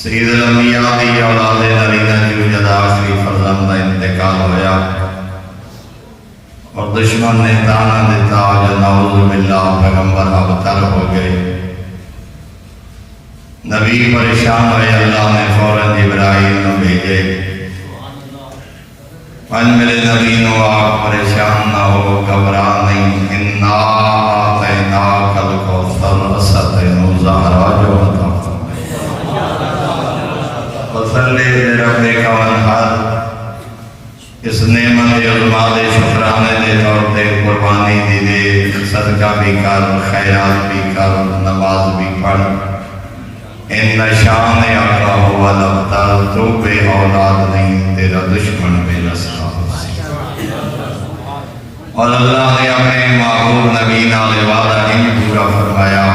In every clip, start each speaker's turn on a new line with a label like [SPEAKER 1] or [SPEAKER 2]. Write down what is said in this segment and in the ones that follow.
[SPEAKER 1] سید الانبیاء دی اولاد نرینہ جو جدا آخری فرزند کا انتقال ہویا اور دشمن نے تانا دیتا جو نعوذ باللہ پیغمبر ابتر ہو گئے. نبی پریشان ہوئے، اللہ نے فوراً جبرائیل نو بھیجے. میرے نبی نو آپ پریشان نہ ہو، گھبرا نہیں. انا اعطیناک الکوثر اسطینو زہرا جو عطا وصلی لربک وانحر. اس نعمت عظمیٰ دے شکرانے دے طور تے قربانی دی دے، صدقہ بھی کر، خیرات بھی کر، نماز بھی پڑھ. ان شان آقا ہوا الابتر، تو بے اولاد نہیں، تیرا دشمن بے نسل. اور اللہ نے اپنے محبوب نبی نال وعدہ نہیں پورا فرمایا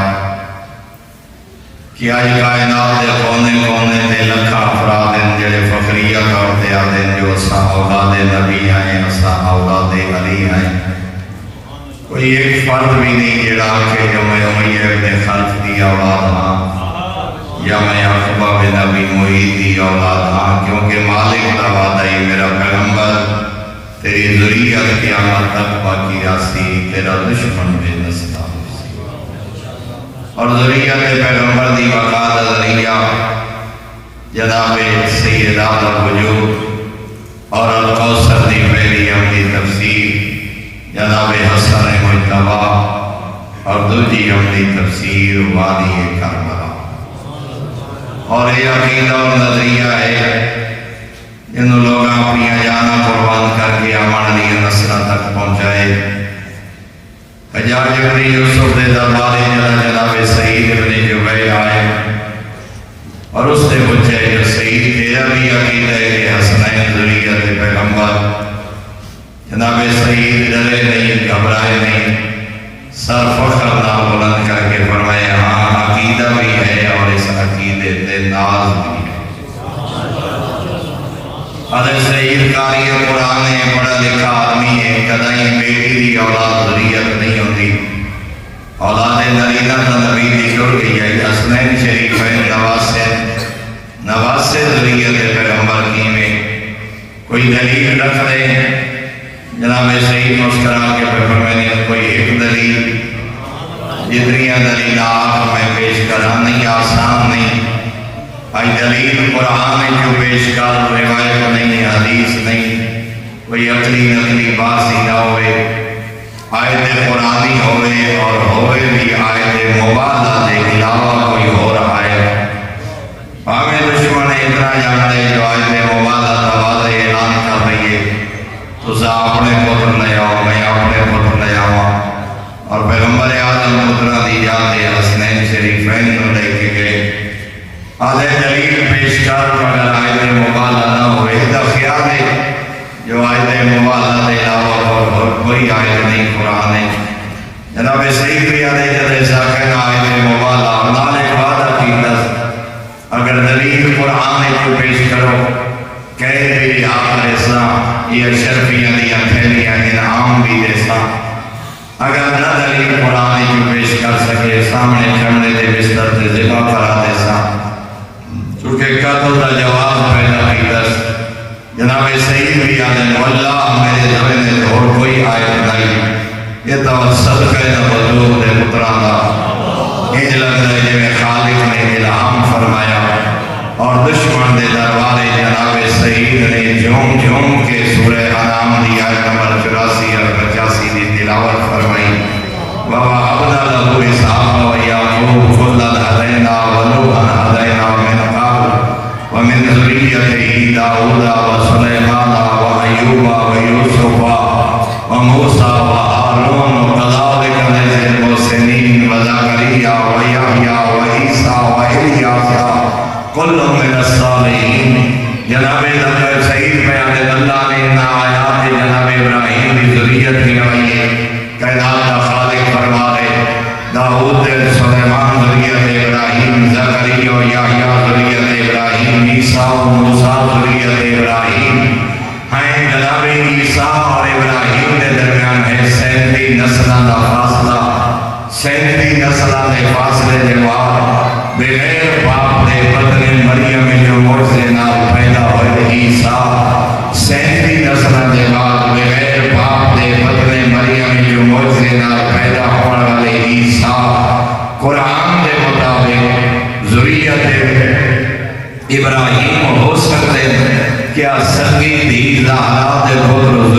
[SPEAKER 1] کہ آج کائنات دے کونے کونے تے لکھاں افراد ہیں جڑے فخریہ طور تے آتے ہیں جو اساں اولاد نبی ہیں، اساں اولاد علی ہیں. کوئی ایک فرد بھی نہیں جڑا کہ جو میں امیہ بن خلف دی اولاد ہاں یا میں عقبہ بن ابی معیط دی اولاد ہاں، کیونکہ مالک کا وعدہ ہی میرا پیغمبر تیری ذریت قیامت تک باقی راسی، تیرا دشمن بے نسل. اور ذریت پیغمبر دی وقات ذریعہ جناب سیدہ الوجود اور الکوثر دی پہلی عملی تفسیر جناب حسن مجتبی اور دوسری عملی تفسیر وادی کربلا. اور یہ عقیدہ اور نظریہ ہے جنہوں لوگ اپنی جانا قربان کر کے امن علی نسلہ تک پہنچائے. حجاج ابن یوسف دے دربار جناب سعید ابن جبیر آئے اور اس سے پوچھے کہ سعید تیرا بھی عقیدہ ہے کہ حسنین ذریت پیغمبر؟ جناب سعید ڈرے نہیں، گھبرائے نہیں، سر فخر نہ بلند کر کے فرمائے ہاں عقیدہ بھی ہے اور اس عقیدے تے ناز بھی ہے. حضرت سعید قاری قرآن ہے، پڑھا لکھا آدمی ہے، کدائیں بیٹی دی اولاد ذریت نہیں ہوتی. اولاد نرینہ تو نبی دی جڑ گئی ہے. حسنین شریفین نواسے ذریت پیغمبر کی میں کوئی دلیل رکھ رہے ہیں؟ جناب سعید مسکرا کے فرمانے کوئی ایک دلیل، جتنی دلیل آپ میں پیش کرا نہیں آسان نہیں. آئی دلیل قرآن جو پیش کر روایت نہیں، حدیث نہیں، کوئی عقلی نقلی بات ہی نہ ہوئے. آیت قرآنی ہوئے اور ہوئے بھی آیت مبالغہ دے علاوہ کوئی ہو رہا ہے. ہمیں دشمن اتنا جانتے جو آیت مبالغہ کا واضح اعلان کر رہی ہے تو اپنے پتر لے آؤ، میں اپنے پتر لے آؤں. اور پیغمبر اعظم پترہ دی جاتے حسنین شریفین کو لے کے گئے. آدھے دلیل پیش کر مگر آیت مبالغہ نہ ہوئے. دا خیال ہے جو آیت مبالغہ دے علاوہ اور کوئی آیت نہیں قرآن ہے. جناب سعید بھی آدھے جدے ساکن آیت مبالغہ نالے وعدہ کی دست اگر دلیل قرآن کو پیش کرو کہہ بھی آخر اسلام یہ شرفیاں دیا پھیلیاں انعام بھی دیسا. اگر نہ دلیل قرآن کو پیش کر سکے سامنے چمڑے دے بستر سے ذبح کرا دیسا. چونکہ قتل دا جواب پیدا کی دست جناب سعید بھی آدھے واللہ میرے زمین اور کوئی آیت نہیں. یہ تو صدقہ نبوت دے پتران دا انج لگتا ہے جی میں خالق نے الہام فرمایا. اور دشمن دے دربار جناب سعید نے جھوم جھوم کے سورہ انعام دی آیت نمبر 84 اور 85 دی تلاوت فرمائی. وَوَهَبْنَا لَهُ إِسْحَاقَ وَيَعْقُوبَ كُلًّا هَدَيْنَا وَنُوحًا هَدَيْنَا مِن قَبْلُ وَمِن ذُرِّيَّتِهِ دَاوُودَ وَسُلَيْمَانَ وَأَيُّوبَ وَيُوسُفَ وَمُوسَىٰ وَهَارُونَ وَكَذَٰلِكَ نَجْزِي الْمُحْسِنِينَ وَزَكَرِيَّا وَيَحْيَىٰ وَعِيسَىٰ وَإِلْيَاسَ كُلٌّ مِّنَ الصَّالِحِينَ. جناب سعید بیان اللہ نے ان آیات جناب ابراہیم کی ذریت کی آئی ہے. کائنات کا خالق فرما رہے داؤد سلیمان ذریت ابراہیم، زکریا یحییٰ ذریت ابراہیم، عیسیٰ و موسیٰ ذریت ابراہیم ہیں. جناب عیسیٰ اور ابراہیم کے درمیان ہے 37 نسلوں کا فاصلہ. 37 نسلوں کے فاصلے کے بعد بغیر باپ دے بدن مریم ذریت ابراہیم ہو سکتے ہیں؟ کیا سنگی دھی زہرا دے پتر